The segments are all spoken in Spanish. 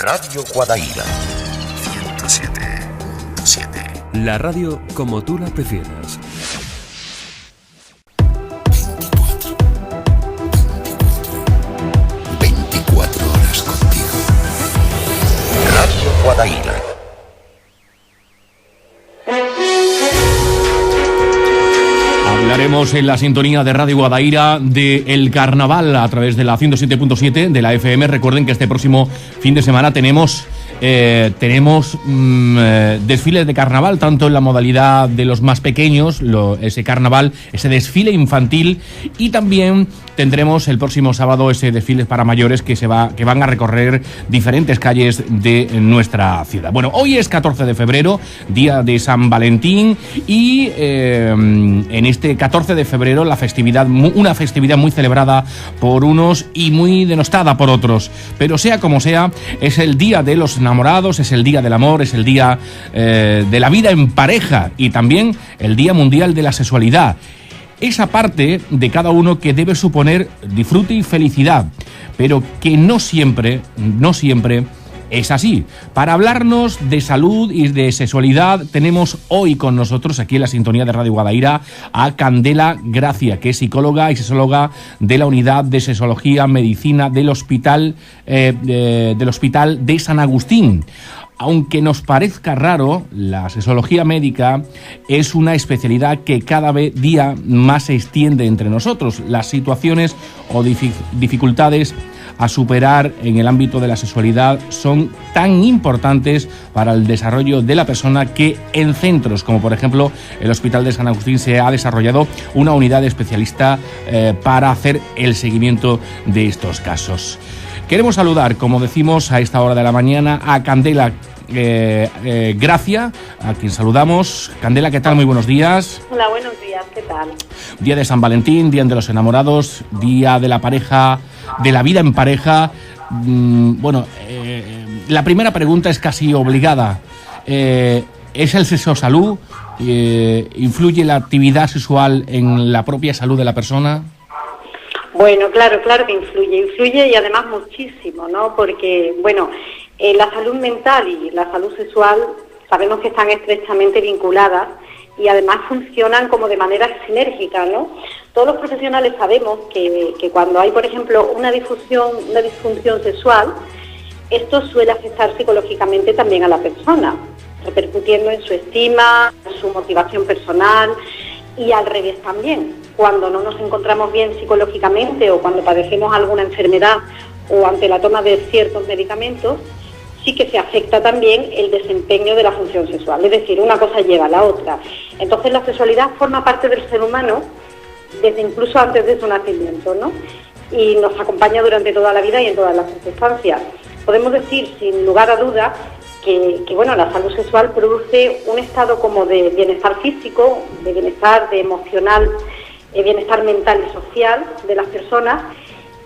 Radio Guadaira 107.7. La radio como tú la prefieras. 24 horas contigo. Radio Guadaira. Hablaremos en la sintonía de Radio Guadaira del carnaval a través de la 107.7 de la FM. Recuerden que este próximo fin de semana tenemos desfiles de carnaval, tanto en la modalidad de los más pequeños, ese carnaval, ese desfile infantil, y también tendremos el próximo sábado ese desfile para mayores que van a recorrer diferentes calles de nuestra ciudad. Bueno, hoy es 14 de febrero, día de San Valentín, y en este 14 de febrero una festividad muy celebrada por unos y muy denostada por otros, pero sea como sea, es el día de los enamorados, es el día del amor, es el día de la vida en pareja, y también el Día Mundial de la Sexualidad. Esa parte de cada uno que debe suponer disfrute y felicidad, pero que no siempre es así. Para hablarnos de salud y de sexualidad tenemos hoy con nosotros, aquí en la sintonía de Radio Guadaira, a Candela Gracia, que es psicóloga y sexóloga de la Unidad de Sexología Medicina del Hospital de San Agustín. Aunque nos parezca raro, la sexología médica es una especialidad que cada día más se extiende entre nosotros. Las situaciones o dificultades a superar en el ámbito de la sexualidad son tan importantes para el desarrollo de la persona que en centros como por ejemplo el Hospital de San Agustín se ha desarrollado una unidad especialista para hacer el seguimiento de estos casos. Queremos saludar, como decimos a esta hora de la mañana, a Candela Gracia, a quien saludamos. Candela, ¿qué tal? Muy buenos días. Hola, buenos días, ¿qué tal? Día de San Valentín, Día de los Enamorados, Día de la pareja, de la vida en pareja. La primera pregunta es casi obligada. ¿Es el sexo salud? ¿Influye la actividad sexual en la propia salud de la persona? Bueno, claro que influye y además muchísimo, ¿no? Porque, la salud mental y la salud sexual sabemos que están estrechamente vinculadas y además funcionan como de manera sinérgica, ¿no? Todos los profesionales sabemos que cuando hay, por ejemplo, una disfunción sexual, esto suele afectar psicológicamente también a la persona, repercutiendo en su estima, en su motivación personal y al revés también. Cuando no nos encontramos bien psicológicamente o cuando padecemos alguna enfermedad o ante la toma de ciertos medicamentos, sí que se afecta también el desempeño de la función sexual. Es decir, una cosa lleva a la otra. Entonces la sexualidad forma parte del ser humano desde incluso antes de su nacimiento, ¿no? Y nos acompaña durante toda la vida y en todas las circunstancias. Podemos decir, sin lugar a dudas, que la salud sexual produce un estado como de bienestar físico, de bienestar emocional, bienestar mental y social de las personas,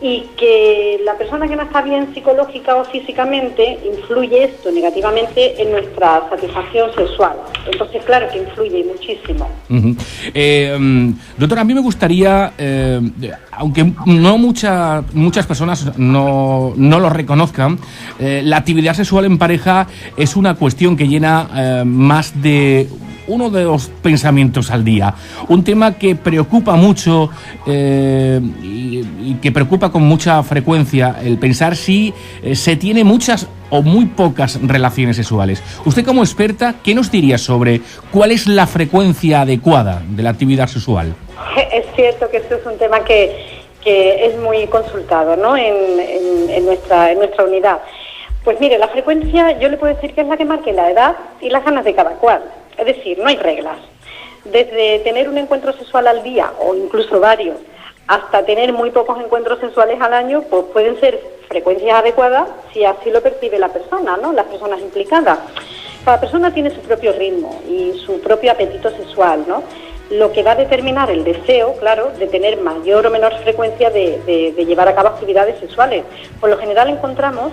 y que la persona que no está bien psicológica o físicamente, influye esto negativamente en nuestra satisfacción sexual. Entonces, claro que influye muchísimo. Doctora, a mí me gustaría, aunque no muchas personas no lo reconozcan, la actividad sexual en pareja es una cuestión que llena más de uno de los pensamientos al día. Un tema que preocupa mucho y que preocupa con mucha frecuencia el pensar si se tiene muchas o muy pocas relaciones sexuales. Usted, como experta, ¿qué nos diría sobre cuál es la frecuencia adecuada de la actividad sexual? Es cierto que esto es un tema que es muy consultado, ¿no? en nuestra unidad. Pues mire, la frecuencia yo le puedo decir que es la que marque la edad y las ganas de cada cual. Es decir, no hay reglas. Desde tener un encuentro sexual al día o incluso varios, hasta tener muy pocos encuentros sexuales al año, pues pueden ser frecuencias adecuadas si así lo percibe la persona, ¿no? Las personas implicadas. Cada persona tiene su propio ritmo y su propio apetito sexual, ¿no? Lo que va a determinar el deseo, claro, de tener mayor o menor frecuencia de llevar a cabo actividades sexuales. Por lo general encontramos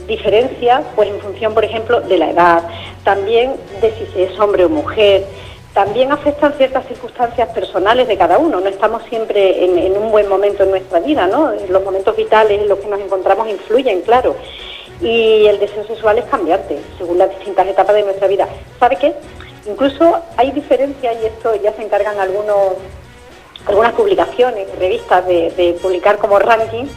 diferencias, pues en función, por ejemplo, de la edad, también de si se es hombre o mujer. También afectan ciertas circunstancias personales de cada uno. No estamos siempre en un buen momento en nuestra vida, ¿no? Los momentos vitales en los que nos encontramos influyen, claro. y el deseo sexual es cambiante según las distintas etapas de nuestra vida. ¿Sabe qué? Incluso hay diferencias, y esto ya se encargan algunas publicaciones, revistas de publicar como rankings.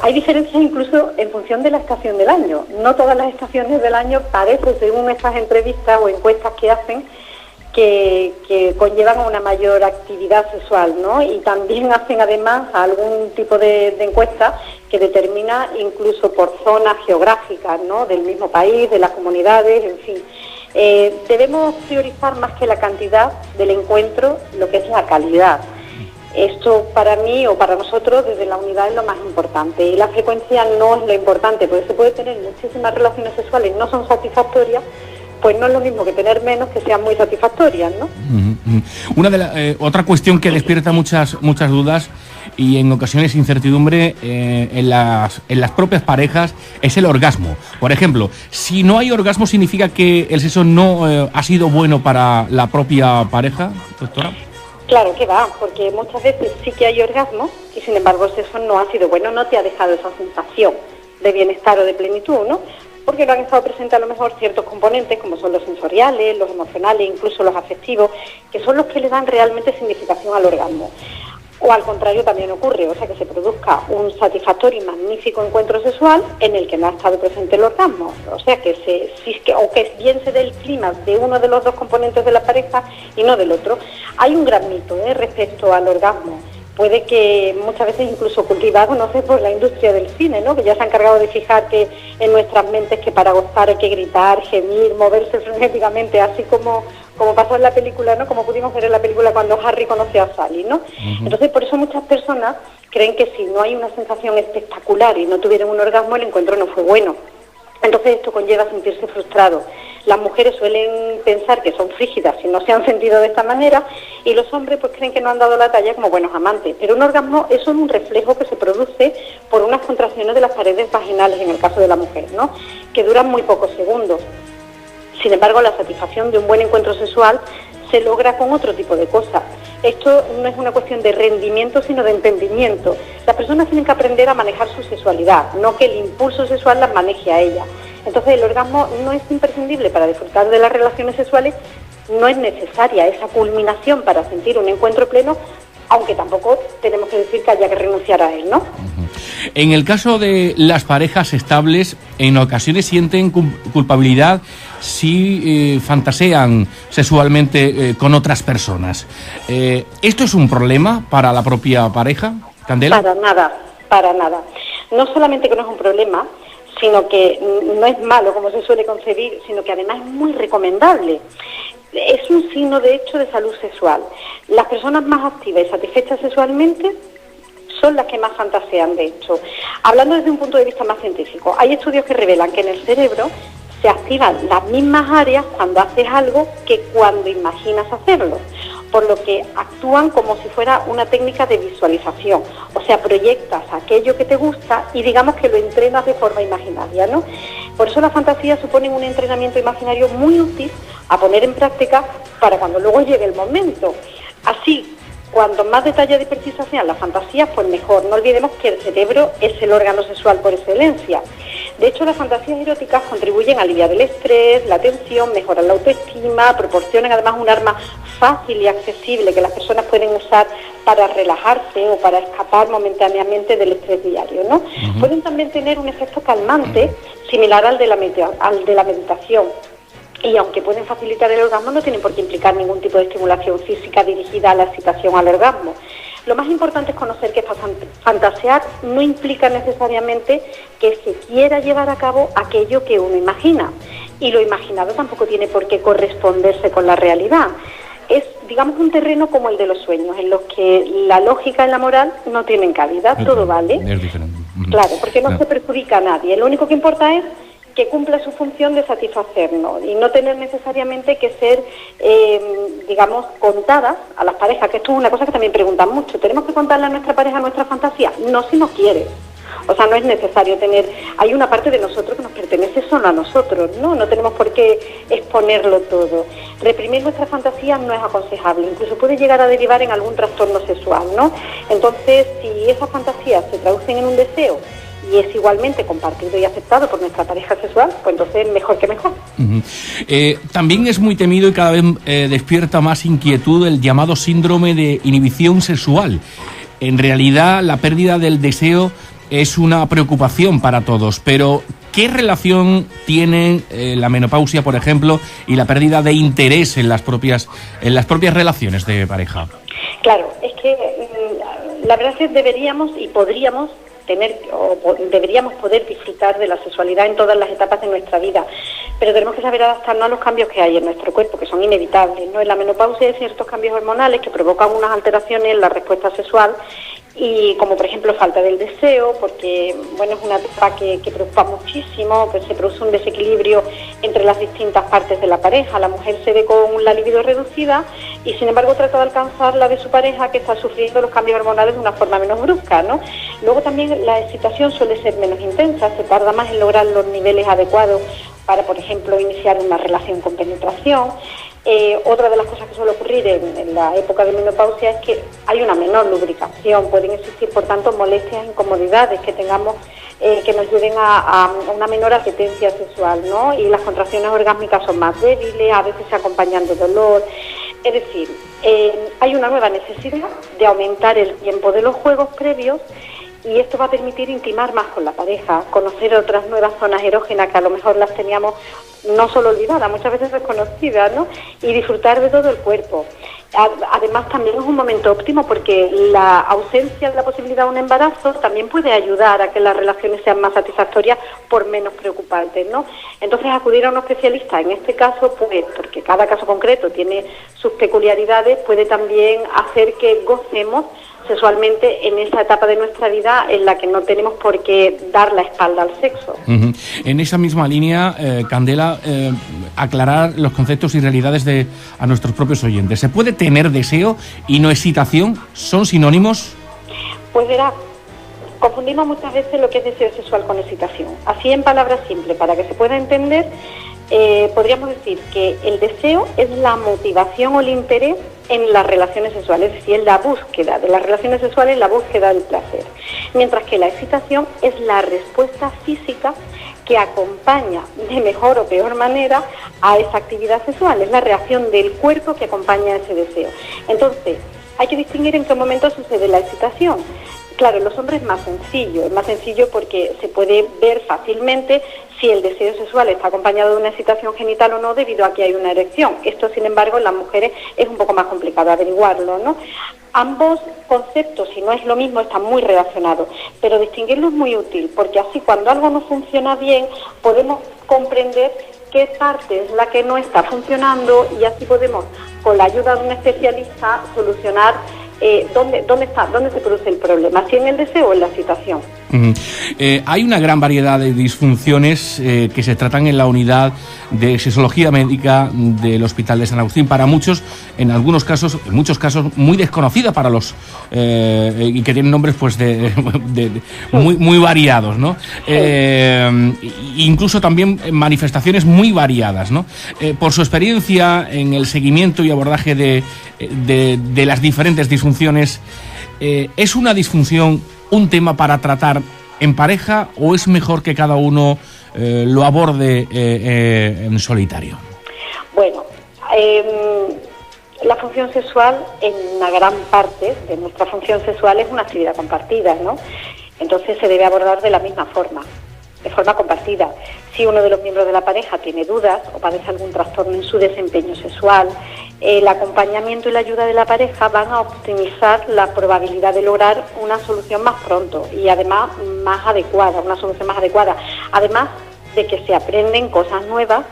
Hay diferencias incluso en función de la estación del año. No todas las estaciones del año parece, según estas entrevistas o encuestas que hacen, que conllevan a una mayor actividad sexual, ¿no? Y también hacen además algún tipo de encuesta que determina incluso por zonas geográficas, ¿no? Del mismo país, de las comunidades, en fin. Debemos priorizar más que la cantidad del encuentro lo que es la calidad. Esto para mí o para nosotros desde la unidad es lo más importante, y la frecuencia no es lo importante, porque se puede tener muchísimas relaciones sexuales, no son satisfactorias, pues no es lo mismo que tener menos que sean muy satisfactorias, ¿no? Otra cuestión que despierta muchas dudas y en ocasiones incertidumbre en las propias parejas es el orgasmo. Por ejemplo, si no hay orgasmo, ¿significa que el sexo no ha sido bueno para la propia pareja, doctora? Claro que va, porque muchas veces sí que hay orgasmo y sin embargo el sexo no ha sido bueno, no te ha dejado esa sensación de bienestar o de plenitud, ¿no? Porque no han estado presentes a lo mejor ciertos componentes como son los sensoriales, los emocionales, incluso los afectivos, que son los que le dan realmente significación al orgasmo. O al contrario también ocurre, o sea que se produzca un satisfactorio y magnífico encuentro sexual en el que no ha estado presente el orgasmo. O sea que que bien se dé el clima de uno de los dos componentes de la pareja y no del otro. Hay un gran mito respecto al orgasmo. Puede que muchas veces incluso cultivado, no sé, por la industria del cine, ¿no? Que ya se ha encargado de fijar que en nuestras mentes que para gozar hay que gritar, gemir, moverse frenéticamente, así como pasó en la película, ¿no? Como pudimos ver en la película cuando Harry conoció a Sally, ¿no? Uh-huh. Entonces, por eso muchas personas creen que si no hay una sensación espectacular y no tuvieron un orgasmo, el encuentro no fue bueno. Entonces esto conlleva a sentirse frustrado. Las mujeres suelen pensar que son frígidas si no se han sentido de esta manera, y los hombres pues creen que no han dado la talla como buenos amantes. Pero un orgasmo es un reflejo que se produce por unas contracciones de las paredes vaginales, en el caso de la mujer, ¿no? Que duran muy pocos segundos. Sin embargo, la satisfacción de un buen encuentro sexual se logra con otro tipo de cosas. Esto no es una cuestión de rendimiento, sino de entendimiento. Las personas tienen que aprender a manejar su sexualidad, no que el impulso sexual las maneje a ellas. Entonces, el orgasmo no es imprescindible para disfrutar de las relaciones sexuales, no es necesaria esa culminación para sentir un encuentro pleno, aunque tampoco tenemos que decir que haya que renunciar a él, ¿no? En el caso de las parejas estables, en ocasiones sienten culpabilidad si fantasean sexualmente con otras personas. ¿Esto es un problema para la propia pareja, Candela? Para nada. No solamente que no es un problema, sino que no es malo, como se suele concebir, sino que además es muy recomendable. Es un signo, de hecho, de salud sexual. Las personas más activas y satisfechas sexualmente son las que más fantasean, de hecho. Hablando desde un punto de vista más científico, hay estudios que revelan que en el cerebro se activan las mismas áreas cuando haces algo que cuando imaginas hacerlo, por lo que actúan como si fuera una técnica de visualización. O sea, proyectas aquello que te gusta y digamos que lo entrenas de forma imaginaria, ¿no? Por eso las fantasías suponen un entrenamiento imaginario muy útil a poner en práctica para cuando luego llegue el momento. Así, cuanto más detalles y precisas sean las fantasías, pues mejor. No olvidemos que el cerebro es el órgano sexual por excelencia. De hecho, las fantasías eróticas contribuyen a aliviar el estrés, la tensión, mejoran la autoestima, proporcionan además un arma fácil y accesible que las personas pueden usar para relajarse o para escapar momentáneamente del estrés diario, ¿no? Uh-huh. Pueden también tener un efecto calmante similar al de la meditación. Y aunque pueden facilitar el orgasmo, no tienen por qué implicar ningún tipo de estimulación física dirigida a la excitación al orgasmo. Lo más importante es conocer que fantasear no implica necesariamente que se quiera llevar a cabo aquello que uno imagina. Y lo imaginado tampoco tiene por qué corresponderse con la realidad. Es, digamos, un terreno como el de los sueños, en los que la lógica y la moral no tienen cabida, todo vale. Es diferente. Claro, porque no se perjudica a nadie. Lo único que importa es que cumpla su función de satisfacernos y no tener necesariamente que ser, digamos, contadas a las parejas, que esto es una cosa que también preguntan mucho. ¿Tenemos que contarle a nuestra pareja nuestra fantasía? No, si no quiere. O sea, no es necesario tener... Hay una parte de nosotros que nos pertenece solo a nosotros, ¿no? No tenemos por qué exponerlo todo. Reprimir nuestra fantasía no es aconsejable, incluso puede llegar a derivar en algún trastorno sexual, ¿no? Entonces, si esas fantasías se traducen en un deseo y es igualmente compartido y aceptado por nuestra pareja sexual, pues entonces mejor que mejor. También es muy temido y cada vez despierta más inquietud el llamado síndrome de inhibición sexual. En realidad, la pérdida del deseo es una preocupación para todos, pero ¿qué relación tienen la menopausia, por ejemplo, y la pérdida de interés en las propias relaciones de pareja? Claro, es que la verdad es que deberíamos y podríamos deberíamos poder disfrutar de la sexualidad en todas las etapas de nuestra vida, pero tenemos que saber adaptarnos a los cambios que hay en nuestro cuerpo, que son inevitables, ¿no? En la menopausia hay ciertos cambios hormonales que provocan unas alteraciones en la respuesta sexual, y como por ejemplo falta del deseo, porque bueno, es una etapa que preocupa muchísimo, pues se produce un desequilibrio entre las distintas partes de la pareja. La mujer se ve con la libido reducida y sin embargo trata de alcanzar la de su pareja, que está sufriendo los cambios hormonales de una forma menos brusca, ¿no? Luego también la excitación suele ser menos intensa, se tarda más en lograr los niveles adecuados para, por ejemplo, iniciar una relación con penetración. Otra de las cosas que suele ocurrir en la época de menopausia es que hay una menor lubricación, pueden existir por tanto molestias, incomodidades que tengamos que nos lleven a una menor apetencia sexual, ¿no? Y las contracciones orgásmicas son más débiles, a veces se acompañan de dolor. Es decir, hay una nueva necesidad de aumentar el tiempo de los juegos previos, y esto va a permitir intimar más con la pareja, conocer otras nuevas zonas erógenas que a lo mejor las teníamos no solo olvidadas, muchas veces desconocidas, ¿no? Y disfrutar de todo el cuerpo. Además, también es un momento óptimo porque la ausencia de la posibilidad de un embarazo también puede ayudar a que las relaciones sean más satisfactorias por menos preocupantes, ¿no? Entonces, acudir a un especialista, en este caso, pues, porque cada caso concreto tiene sus peculiaridades, puede también hacer que gocemos sexualmente en esa etapa de nuestra vida en la que no tenemos por qué dar la espalda al sexo. En esa misma línea, Candela, aclarar los conceptos y realidades a nuestros propios oyentes. ¿Se puede tener deseo y no excitación? ¿Son sinónimos? Pues verá, confundimos muchas veces lo que es deseo sexual con excitación. Así, en palabras simples, para que se pueda entender, podríamos decir que el deseo es la motivación o el interés en las relaciones sexuales, es decir, en la búsqueda de las relaciones sexuales, la búsqueda del placer. Mientras que la excitación es la respuesta física que acompaña de mejor o peor manera a esa actividad sexual, es la reacción del cuerpo que acompaña a ese deseo. Entonces, hay que distinguir en qué momento sucede la excitación. Claro, en los hombres es más sencillo porque se puede ver fácilmente si el deseo sexual está acompañado de una excitación genital o no, debido a que hay una erección. Esto, sin embargo, en las mujeres es un poco más complicado averiguarlo, ¿no? Ambos conceptos, si no es lo mismo, están muy relacionados, pero distinguirlo es muy útil, porque así cuando algo no funciona bien, podemos comprender qué parte es la que no está funcionando y así podemos, con la ayuda de un especialista, solucionar dónde se produce el problema, si en el deseo o en la excitación. Hay una gran variedad de disfunciones que se tratan en la unidad de sexología médica del Hospital de San Agustín. Para muchos, en muchos casos, muy desconocida para los y que tienen nombres pues muy variados, ¿no? Incluso también manifestaciones muy variadas, ¿no? Por su experiencia en el seguimiento y abordaje de las diferentes disfunciones, ¿es una disfunción un tema para tratar en pareja o es mejor que cada uno lo aborde en solitario? Bueno, la función sexual, en una gran parte de nuestra función sexual, es una actividad compartida, ¿no? Entonces se debe abordar de la misma forma, de forma compartida. Si uno de los miembros de la pareja tiene dudas o padece algún trastorno en su desempeño sexual, el acompañamiento y la ayuda de la pareja van a optimizar la probabilidad de lograr una solución más pronto y además más adecuada, una solución más adecuada. Además de que se aprenden cosas nuevas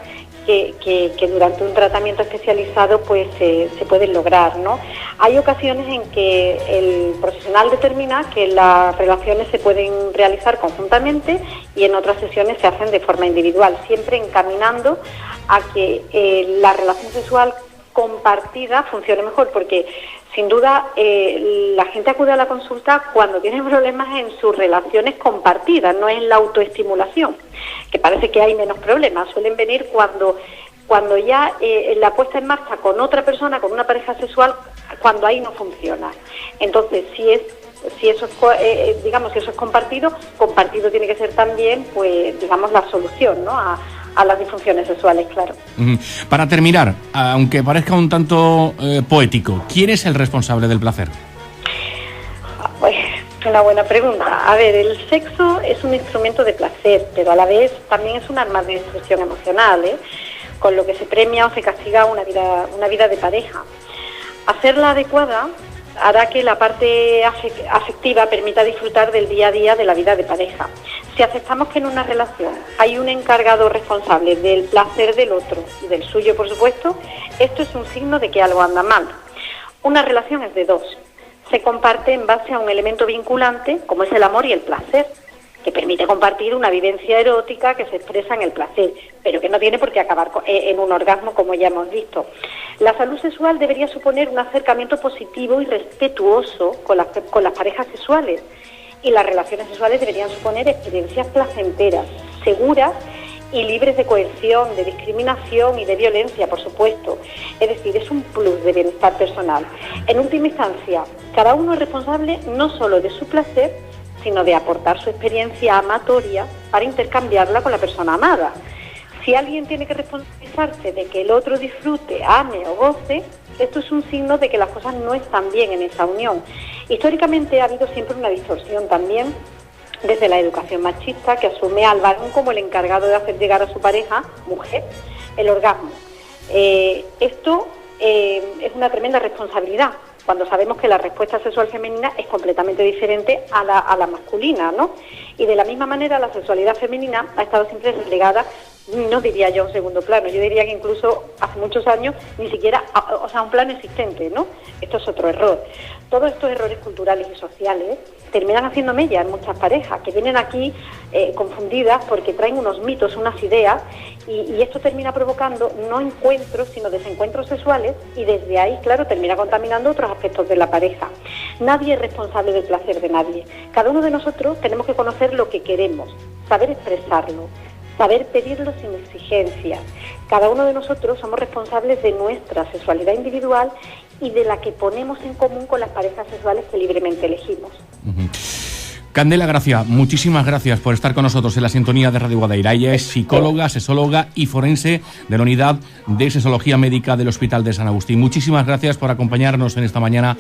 que durante un tratamiento especializado pues se pueden lograr, ¿no? Hay ocasiones en que el profesional determina que las relaciones se pueden realizar conjuntamente y en otras sesiones se hacen de forma individual, siempre encaminando a que la relación sexual compartida funcione mejor, porque sin duda la gente acude a la consulta cuando tiene problemas en sus relaciones compartidas, no en la autoestimulación, que parece que hay menos problemas. Suelen venir cuando ya la puesta en marcha con otra persona, con una pareja sexual, cuando ahí no funciona. Entonces, si es si eso es, digamos, si eso es compartido tiene que ser también, pues, digamos, la solución, ¿no? A las disfunciones sexuales, claro. Para terminar, aunque parezca un tanto poético, ¿quién es el responsable del placer? Pues una buena pregunta. A ver, el sexo es un instrumento de placer, pero a la vez también es un arma de destrucción emocional, con lo que se premia o se castiga una vida de pareja. Hacerla adecuada hará que la parte afectiva permita disfrutar del día a día de la vida de pareja. Si aceptamos que en una relación hay un encargado responsable del placer del otro y del suyo, por supuesto, esto es un signo de que algo anda mal. Una relación es de dos. Se comparte en base a un elemento vinculante, como es el amor y el placer, que permite compartir una vivencia erótica que se expresa en el placer, pero que no tiene por qué acabar en un orgasmo, como ya hemos visto. La salud sexual debería suponer un acercamiento positivo y respetuoso con las parejas sexuales, y las relaciones sexuales deberían suponer experiencias placenteras, seguras y libres de coerción, de discriminación y de violencia, por supuesto. Es decir, es un plus de bienestar personal. En última instancia, cada uno es responsable no solo de su placer, sino de aportar su experiencia amatoria para intercambiarla con la persona amada. Si alguien tiene que responsabilizarse de que el otro disfrute, ame o goce, esto es un signo de que las cosas no están bien en esa unión. Históricamente ha habido siempre una distorsión también desde la educación machista, que asume al varón como el encargado de hacer llegar a su pareja, mujer, el orgasmo. Esto es una tremenda responsabilidad, cuando sabemos que la respuesta sexual femenina es completamente diferente a la masculina, ¿no? Y de la misma manera la sexualidad femenina ha estado siempre relegada, no diría yo a un segundo plano, yo diría que incluso hace muchos años ni siquiera, a un plano existente, ¿no? Esto es otro error. Todos estos errores culturales y sociales terminan haciendo mella en muchas parejas, que vienen aquí confundidas porque traen unos mitos, unas ideas, y esto termina provocando no encuentros, sino desencuentros sexuales, y desde ahí, claro, termina contaminando otros aspectos de la pareja. Nadie es responsable del placer de nadie. Cada uno de nosotros tenemos que conocer lo que queremos, saber expresarlo, saber pedirlo sin exigencias. Cada uno de nosotros somos responsables de nuestra sexualidad individual y de la que ponemos en común con las parejas sexuales que libremente elegimos. Candela Gracia, muchísimas gracias por estar con nosotros en la sintonía de Radio Guadaira. Ella es psicóloga, sexóloga y forense de la Unidad de Sexología Médica del Hospital de San Agustín. Muchísimas gracias por acompañarnos en esta mañana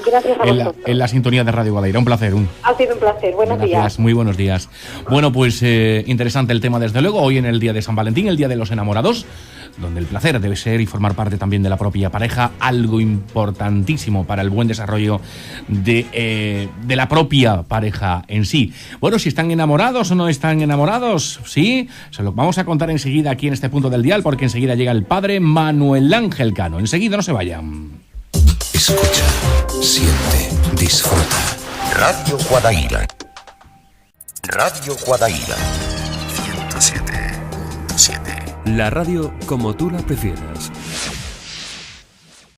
en la sintonía de Radio Guadaira. Un placer. Ha sido un placer. Buenos días. Muy buenos días. Bueno, pues interesante el tema, desde luego. Hoy en el Día de San Valentín, el Día de los Enamorados, donde el placer debe ser y formar parte también de la propia pareja, algo importantísimo para el buen desarrollo de la propia pareja en sí. Bueno, si están enamorados o no están enamorados, sí, se lo vamos a contar enseguida aquí en este punto del dial, porque enseguida llega el padre Manuel Ángel Cano. Enseguida, no se vayan. Escucha, siente, disfruta. Radio Guadaira. Radio Guadaira. 107.7. La radio como tú la prefieras.